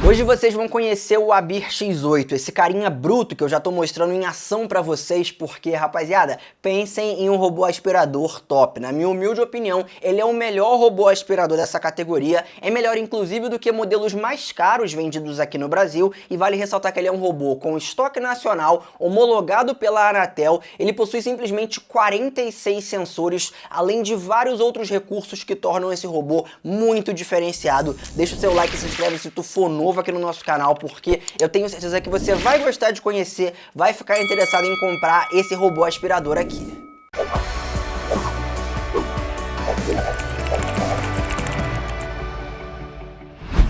Hoje vocês vão conhecer o Abir X8, esse carinha bruto que eu já tô mostrando em ação pra vocês, porque, rapaziada, pensem em um robô aspirador top. Na minha humilde opinião, ele é o melhor robô aspirador dessa categoria, é melhor inclusive do que modelos mais caros vendidos aqui no Brasil, e vale ressaltar que ele é um robô com estoque nacional, homologado pela Anatel, ele possui simplesmente 46 sensores, além de vários outros recursos que tornam esse robô muito diferenciado. Deixa o seu like e se inscreve se tu for novo aqui no nosso canal, porque eu tenho certeza que você vai gostar de conhecer, vai ficar interessado em comprar esse robô aspirador aqui.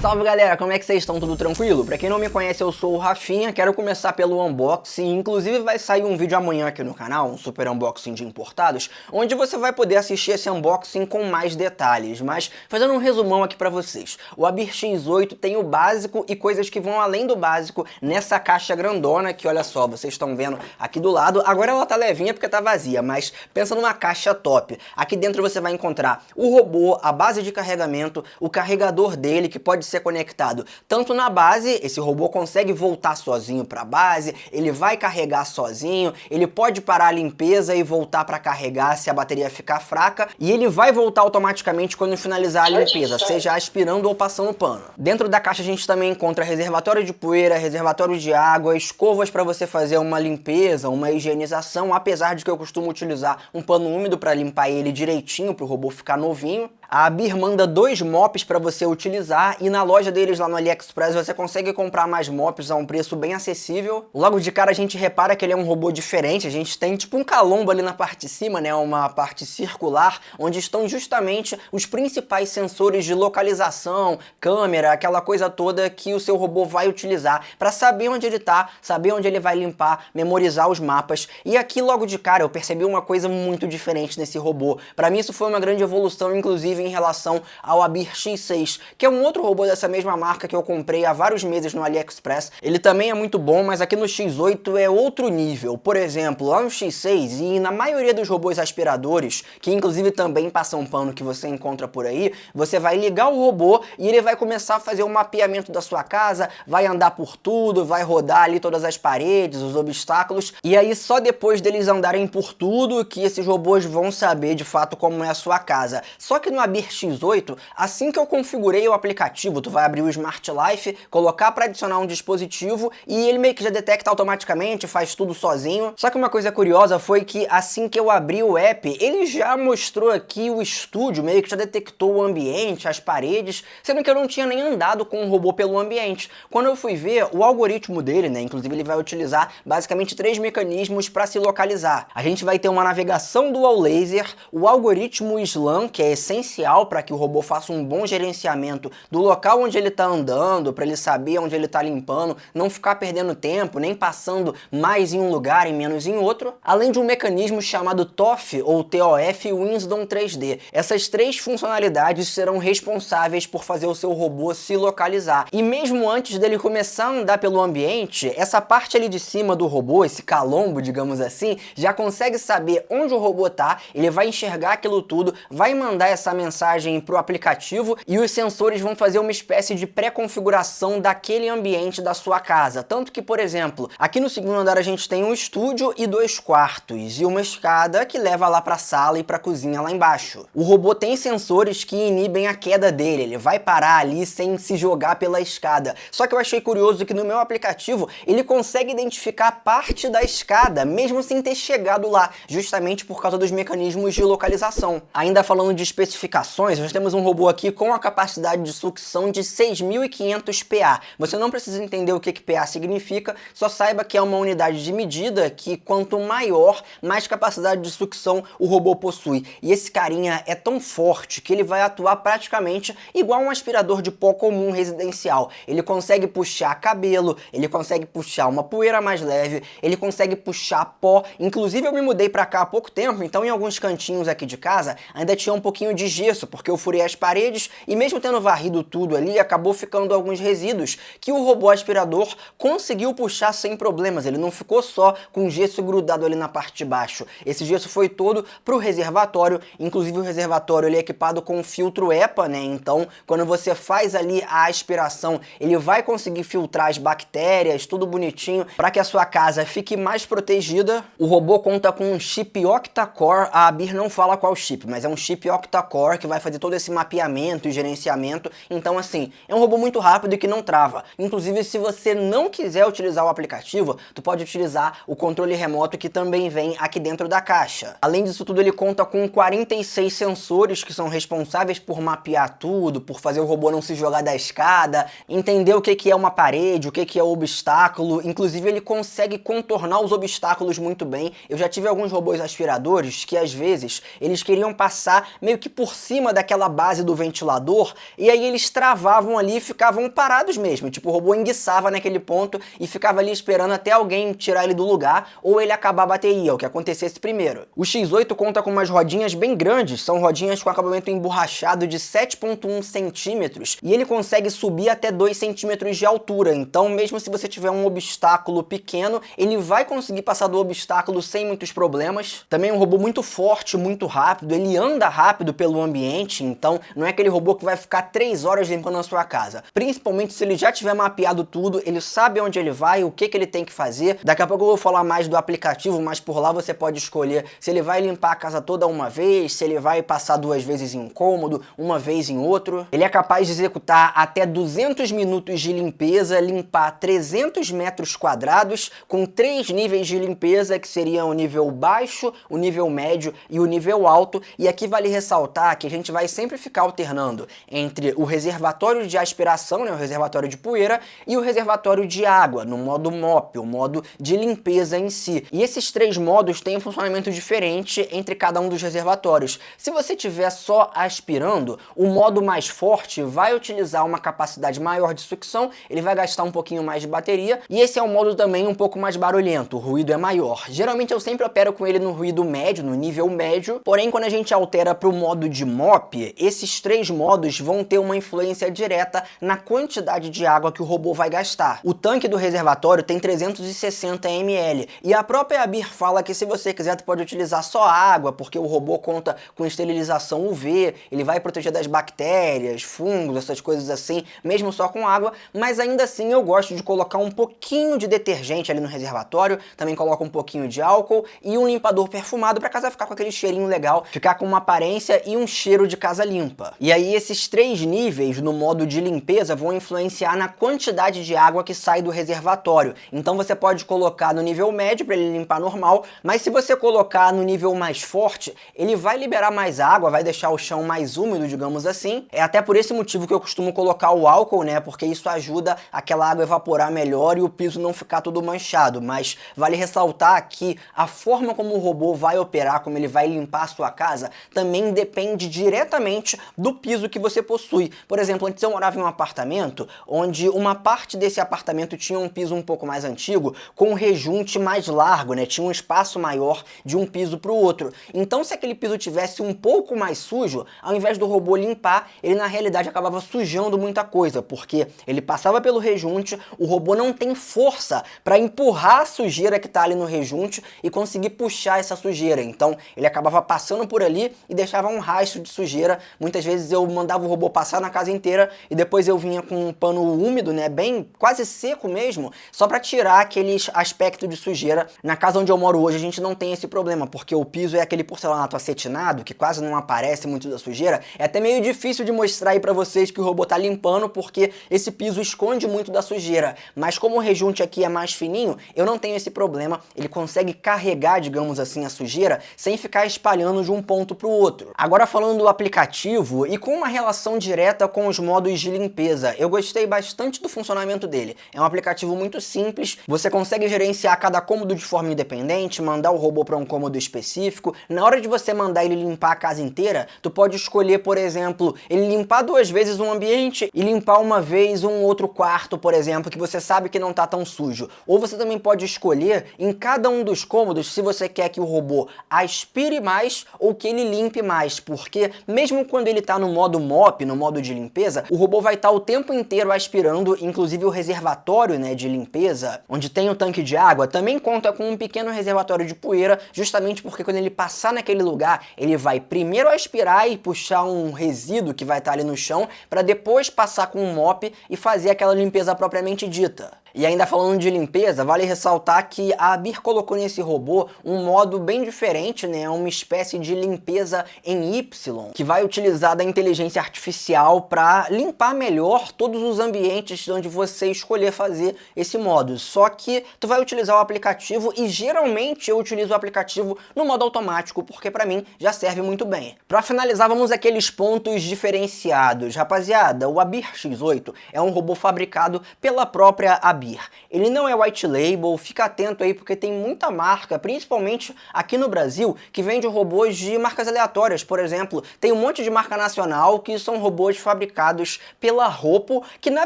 Salve galera, como é que vocês estão? Tudo tranquilo? Pra quem não me conhece, eu sou o Rafinha, quero começar pelo unboxing, inclusive vai sair um vídeo amanhã aqui no canal, um super unboxing de importados, onde você vai poder assistir esse unboxing com mais detalhes, mas fazendo um resumão aqui pra vocês. O Abir X8 tem o básico e coisas que vão além do básico nessa caixa grandona que, olha só, vocês estão vendo aqui do lado, agora ela tá levinha porque tá vazia, mas pensa numa caixa top. Aqui dentro você vai encontrar o robô, a base de carregamento, o carregador dele, que pode ser conectado tanto na base, esse robô consegue voltar sozinho para a base, ele vai carregar sozinho, ele pode parar a limpeza e voltar para carregar se a bateria ficar fraca, e ele vai voltar automaticamente quando finalizar a limpeza, seja aspirando ou passando pano. Dentro da caixa a gente também encontra reservatório de poeira, reservatório de água, escovas para você fazer uma limpeza, uma higienização, apesar de que eu costumo utilizar um pano úmido para limpar ele direitinho para o robô ficar novinho. A Abir manda 2 mops para você utilizar, e na loja deles lá no AliExpress você consegue comprar mais mops a um preço bem acessível. Logo de cara a gente repara que ele é um robô diferente, a gente tem tipo um calombo ali na parte de cima, né, uma parte circular, onde estão justamente os principais sensores de localização, câmera, aquela coisa toda que o seu robô vai utilizar para saber onde ele tá, saber onde ele vai limpar, memorizar os mapas. E aqui logo de cara eu percebi uma coisa muito diferente nesse robô. Para mim isso foi uma grande evolução, inclusive em relação ao Abir X6, que é um outro robô dessa mesma marca que eu comprei há vários meses no AliExpress. Ele também é muito bom, mas aqui no X8 é outro nível. Por exemplo, lá no X6 e na maioria dos robôs aspiradores, que inclusive também passam pano que você encontra por aí, você vai ligar o robô e ele vai começar a fazer o mapeamento da sua casa, vai andar por tudo, vai rodar ali todas as paredes, os obstáculos, e aí só depois deles andarem por tudo que esses robôs vão saber de fato como é a sua casa. Só que no Abir X8, assim que eu configurei o aplicativo, tu vai abrir o Smart Life, colocar para adicionar um dispositivo e ele meio que já detecta automaticamente, faz tudo sozinho. Só que uma coisa curiosa foi que assim que eu abri o app, ele já mostrou aqui o estúdio, meio que já detectou o ambiente, as paredes, sendo que eu não tinha nem andado com o robô pelo ambiente. Quando eu fui ver, o algoritmo dele, né, inclusive ele vai utilizar basicamente 3 mecanismos para se localizar. A gente vai ter uma navegação dual laser, o algoritmo SLAM, que é essencial para que o robô faça um bom gerenciamento do local onde ele está andando, para ele saber onde ele está limpando, não ficar perdendo tempo, nem passando mais em um lugar e menos em outro, além de um mecanismo chamado TOF, ou TOF Wisdom 3D. Essas 3 funcionalidades serão responsáveis por fazer o seu robô se localizar. E mesmo antes dele começar a andar pelo ambiente, essa parte ali de cima do robô, esse calombo, digamos assim, já consegue saber onde o robô está, ele vai enxergar aquilo tudo, vai mandar essa mensagem para o aplicativo e os sensores vão fazer uma espécie de pré-configuração daquele ambiente da sua casa. Tanto que, por exemplo, aqui no segundo andar a gente tem um estúdio e 2 quartos e uma escada que leva lá para a sala e para a cozinha lá embaixo. O robô tem sensores que inibem a queda dele, ele vai parar ali sem se jogar pela escada. Só que eu achei curioso que no meu aplicativo ele consegue identificar parte da escada, mesmo sem ter chegado lá, justamente por causa dos mecanismos de localização. Ainda falando de especificações, nós temos um robô aqui com a capacidade de sucção de 6.500 PA. Você não precisa entender o que PA significa, só saiba que é uma unidade de medida que quanto maior, mais capacidade de sucção o robô possui. E esse carinha é tão forte que ele vai atuar praticamente igual um aspirador de pó comum residencial. Ele consegue puxar cabelo, ele consegue puxar uma poeira mais leve, ele consegue puxar pó. Inclusive eu me mudei pra cá há pouco tempo, então em alguns cantinhos aqui de casa ainda tinha um pouquinho de gesso, porque eu furei as paredes e mesmo tendo varrido tudo ali, acabou ficando alguns resíduos que o robô aspirador conseguiu puxar sem problemas. Ele não ficou só com gesso grudado ali na parte de baixo. Esse gesso foi todo para o reservatório, inclusive o reservatório ele é equipado com filtro EPA, né? Então, quando você faz ali a aspiração, ele vai conseguir filtrar as bactérias, tudo bonitinho, para que a sua casa fique mais protegida. O robô conta com um chip octa-core, a ABIR não fala qual chip, mas é um chip octa-core que vai fazer todo esse mapeamento e gerenciamento. Então, assim, é um robô muito rápido e que não trava. Inclusive, se você não quiser utilizar o aplicativo, tu pode utilizar o controle remoto que também vem aqui dentro da caixa. Além disso tudo, ele conta com 46 sensores que são responsáveis por mapear tudo, por fazer o robô não se jogar da escada, entender o que é uma parede, o que é o obstáculo. Inclusive, ele consegue contornar os obstáculos muito bem. Eu já tive alguns robôs aspiradores que, às vezes, eles queriam passar meio que por cima daquela base do ventilador e aí eles travavam ali e ficavam parados mesmo. Tipo, o robô enguiçava naquele ponto e ficava ali esperando até alguém tirar ele do lugar ou ele acabar a bateria, o que acontecesse primeiro. O X8 conta com umas rodinhas bem grandes, são rodinhas com acabamento emborrachado de 7,1 centímetros e ele consegue subir até 2 centímetros de altura. Então, mesmo se você tiver um obstáculo pequeno, ele vai conseguir passar do obstáculo sem muitos problemas. Também é um robô muito forte, muito rápido, ele anda rápido pelo ambiente, então não é aquele robô que vai ficar 3 horas limpando a sua casa. Principalmente se ele já tiver mapeado tudo, ele sabe onde ele vai, o que ele tem que fazer. Daqui a pouco eu vou falar mais do aplicativo, mas por lá você pode escolher se ele vai limpar a casa toda uma vez, se ele vai passar 2 vezes em um cômodo, uma vez em outro. Ele é capaz de executar até 200 minutos de limpeza, limpar 300 metros quadrados, com 3 níveis de limpeza, que seriam o nível baixo, o nível médio e o nível alto. E aqui vale ressaltar que a gente vai sempre ficar alternando entre o reservatório de aspiração, né, o reservatório de poeira, e o reservatório de água, no modo MOP, o modo de limpeza em si. E esses 3 modos têm um funcionamento diferente entre cada um dos reservatórios. Se você estiver só aspirando, o modo mais forte vai utilizar uma capacidade maior de sucção, ele vai gastar um pouquinho mais de bateria, e esse é um modo também um pouco mais barulhento, o ruído é maior. Geralmente eu sempre opero com ele no ruído médio, no nível médio, porém quando a gente altera para o modo de MOP, esses 3 modos vão ter uma influência direta na quantidade de água que o robô vai gastar. O tanque do reservatório tem 360 ml, e a própria ABIR fala que se você quiser, tu pode utilizar só água, porque o robô conta com esterilização UV, ele vai proteger das bactérias, fungos, essas coisas assim, mesmo só com água, mas ainda assim eu gosto de colocar um pouquinho de detergente ali no reservatório, também coloco um pouquinho de álcool e um limpador perfumado para casa ficar com aquele cheirinho legal, ficar com uma aparência e um cheiro de casa limpa. E aí esses 3 níveis no modo de limpeza vão influenciar na quantidade de água que sai do reservatório. Então você pode colocar no nível médio para ele limpar normal, mas se você colocar no nível mais forte, ele vai liberar mais água, vai deixar o chão mais úmido, digamos assim. É até por esse motivo que eu costumo colocar o álcool, né? Porque isso ajuda aquela água a evaporar melhor e o piso não ficar todo manchado. Mas vale ressaltar que a forma como o robô vai operar, como ele vai limpar a sua casa, também depende diretamente do piso que você possui. Por exemplo, antes eu morava em um apartamento onde uma parte desse apartamento tinha um piso um pouco mais antigo, com um rejunte mais largo, né? Tinha um espaço maior de um piso para o outro. Então, se aquele piso tivesse um pouco mais sujo, ao invés do robô limpar, ele na realidade acabava sujando muita coisa, porque ele passava pelo rejunte, o robô não tem força para empurrar a sujeira que está ali no rejunte e conseguir puxar essa sujeira. Então, ele acabava passando por ali e deixava um rastro de sujeira. Muitas vezes eu mandava o robô passar na casa inteira e depois eu vinha com um pano úmido, né, bem quase seco mesmo, só para tirar aquele aspecto de sujeira. Na casa onde eu moro hoje a gente não tem esse problema, porque o piso é aquele porcelanato acetinado, que quase não aparece muito da sujeira. É até meio difícil de mostrar aí pra vocês que o robô tá limpando, porque esse piso esconde muito da sujeira. Mas como o rejunte aqui é mais fininho, eu não tenho esse problema. Ele consegue carregar, digamos assim, a sujeira sem ficar espalhando de um ponto pro outro. Agora falando do aplicativo e com uma relação direta com os modos de limpeza, eu gostei bastante do funcionamento dele. É um aplicativo muito simples, você consegue gerenciar cada cômodo de forma independente, mandar o robô para um cômodo específico. Na hora de você mandar ele limpar a casa inteira, tu pode escolher, por exemplo, ele limpar 2 vezes um ambiente e limpar uma vez um outro quarto, por exemplo, que você sabe que não tá tão sujo. Ou você também pode escolher em cada um dos cômodos se você quer que o robô aspire mais ou que ele limpe mais, porque porque mesmo quando ele tá no modo mop, no modo de limpeza, o robô vai estar o tempo inteiro aspirando, inclusive o reservatório, né, de limpeza, onde tem o tanque de água, também conta com um pequeno reservatório de poeira, justamente porque quando ele passar naquele lugar, ele vai primeiro aspirar e puxar um resíduo que vai estar ali no chão, para depois passar com um mop e fazer aquela limpeza propriamente dita. E ainda falando de limpeza, vale ressaltar que a Abir colocou nesse robô um modo bem diferente, né? Uma espécie de limpeza em Y, que vai utilizar da inteligência artificial para limpar melhor todos os ambientes onde você escolher fazer esse modo. Só que tu vai utilizar o aplicativo e geralmente eu utilizo o aplicativo no modo automático, porque para mim já serve muito bem. Para finalizar, vamos àqueles pontos diferenciados. Rapaziada, o Abir X8 é um robô fabricado pela própria Abir. Ele não é white label, fica atento aí porque tem muita marca, principalmente aqui no Brasil, que vende robôs de marcas aleatórias. Por exemplo, tem um monte de marca nacional que são robôs fabricados pela Ropo, que na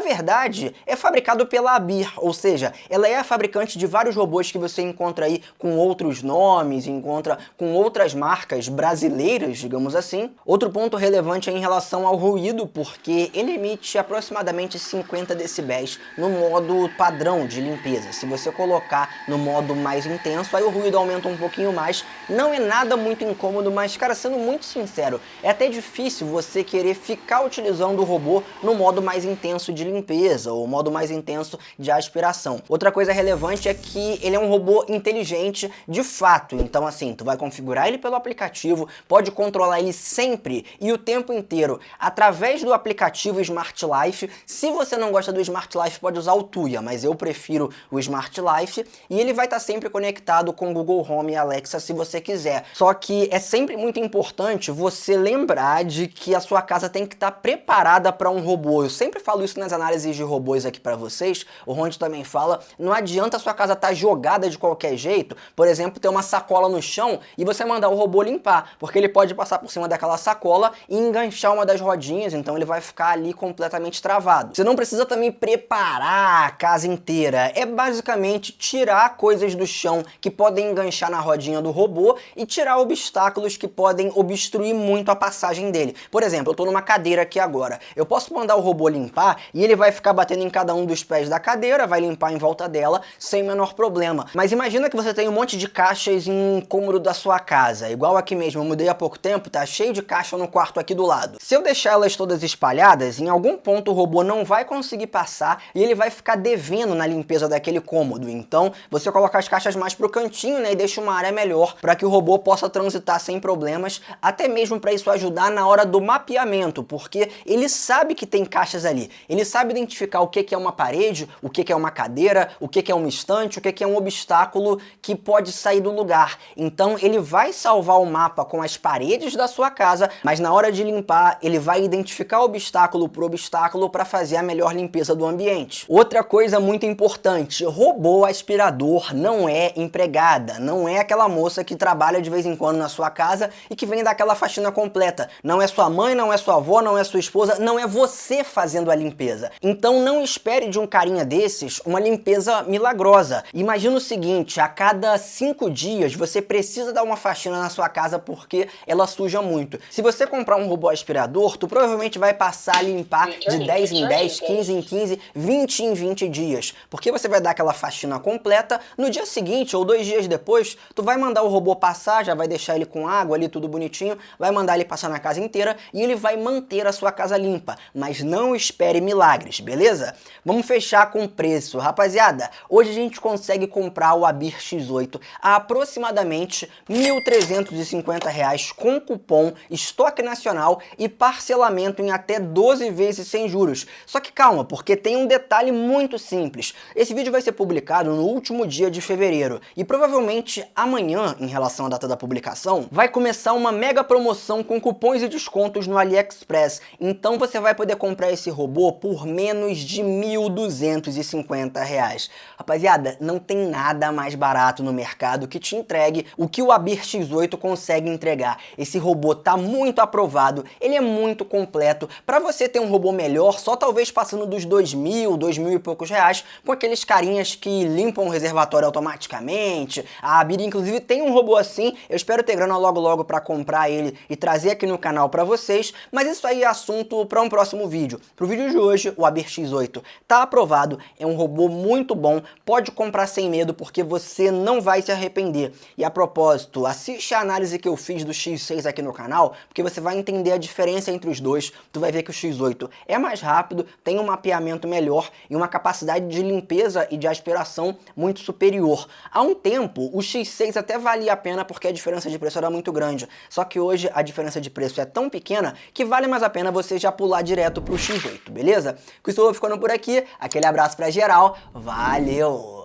verdade é fabricado pela Abir, ou seja, ela é a fabricante de vários robôs que você encontra aí com outros nomes, encontra com outras marcas brasileiras, digamos assim. Outro ponto relevante é em relação ao ruído, porque ele emite aproximadamente 50 decibéis no modo padrão de limpeza. Se você colocar no modo mais intenso, aí o ruído aumenta um pouquinho mais. Não é nada muito incômodo, mas, cara, sendo muito sincero, é até difícil você querer ficar utilizando o robô no modo mais intenso de limpeza ou modo mais intenso de aspiração. Outra coisa relevante é que ele é um robô inteligente de fato. Então, assim, tu vai configurar ele pelo aplicativo, pode controlar ele sempre e o tempo inteiro através do aplicativo Smart Life. Se você não gosta do Smart Life, pode usar o Tuya, mas eu prefiro o Smart Life, e ele vai estar sempre conectado com o Google Home e Alexa se você quiser. Só que é sempre muito importante você lembrar de que a sua casa tem que estar preparada para um robô. Eu sempre falo isso nas análises de robôs aqui para vocês, o Ronde também fala, não adianta a sua casa estar jogada de qualquer jeito, por exemplo, ter uma sacola no chão e você mandar o robô limpar, porque ele pode passar por cima daquela sacola e enganchar uma das rodinhas, então ele vai ficar ali completamente travado. Você não precisa também preparar a casa inteira, é basicamente tirar coisas do chão que podem enganchar na rodinha do robô e tirar obstáculos que podem obstruir muito a passagem dele. Por exemplo, eu tô numa cadeira aqui agora, eu posso mandar o robô limpar e ele vai ficar batendo em cada um dos pés da cadeira, vai limpar em volta dela sem o menor problema. Mas imagina que você tem um monte de caixas em um cômodo da sua casa, igual aqui mesmo, eu mudei há pouco tempo, tá cheio de caixa no quarto aqui do lado. Se eu deixar elas todas espalhadas, em algum ponto o robô não vai conseguir passar e ele vai ficar devendo na limpeza daquele cômodo. Então, você coloca as caixas mais pro cantinho, né, e deixa uma área melhor para que o robô possa transitar sem problemas, até mesmo para isso ajudar na hora do mapeamento, porque ele sabe que tem caixas ali. Ele sabe identificar o que é uma parede, o que é uma cadeira, o que é um estante, o que é um obstáculo que pode sair do lugar. Então, ele vai salvar o mapa com as paredes da sua casa, mas na hora de limpar, ele vai identificar obstáculo por obstáculo para fazer a melhor limpeza do ambiente. Outra coisa muito importante, robô aspirador não é empregada, não é aquela moça que trabalha de vez em quando na sua casa e que vem dar aquela faxina completa. Não é sua mãe, não é sua avó, não é sua esposa, não é você fazendo a limpeza. Então não espere de um carinha desses uma limpeza milagrosa. Imagina o seguinte, a cada 5 dias você precisa dar uma faxina na sua casa porque ela suja muito. Se você comprar um robô aspirador, tu provavelmente vai passar a limpar de 10 em 10, 15 em 15, 20 em 20 dias. Porque você vai dar aquela faxina completa, no dia seguinte ou 2 dias depois, tu vai mandar o robô passar, já vai deixar ele com água ali, tudo bonitinho, vai mandar ele passar na casa inteira e ele vai manter a sua casa limpa. Mas não espere milagres, beleza? Vamos fechar com o preço. Rapaziada, hoje a gente consegue comprar o Abir X8 a aproximadamente R$ 1.350 com cupom, estoque nacional e parcelamento em até 12 vezes sem juros. Só que calma, porque tem um detalhe muito simples. Esse vídeo vai ser publicado no último dia de fevereiro e provavelmente amanhã, em relação à data da publicação, vai começar uma mega promoção com cupons e descontos no AliExpress. Então você vai poder comprar esse robô por menos de R$ 1.250. Rapaziada, não tem nada mais barato no mercado que te entregue o que o Abir X8 consegue entregar. Esse robô tá muito aprovado, ele é muito completo. Para você ter um robô melhor, só talvez passando dos R$ 2.000 e poucos reais, com aqueles carinhas que limpam o reservatório automaticamente. A Abir, inclusive, tem um robô assim, eu espero ter grana logo logo para comprar ele e trazer aqui no canal para vocês, mas isso aí é assunto para um próximo vídeo. Pro vídeo de hoje, o AberX8 tá aprovado, é um robô muito bom, pode comprar sem medo porque você não vai se arrepender. E a propósito, assiste a análise que eu fiz do X6 aqui no canal, porque você vai entender a diferença entre os dois. Tu vai ver que o X8 é mais rápido, tem um mapeamento melhor e uma capacidade de limpeza e de aspiração muito superior. Há um tempo, o X6 até valia a pena porque a diferença de preço era muito grande, só que hoje a diferença de preço é tão pequena que vale mais a pena você já pular direto pro X8, beleza? Com isso eu vou ficando por aqui, aquele abraço pra geral, valeu!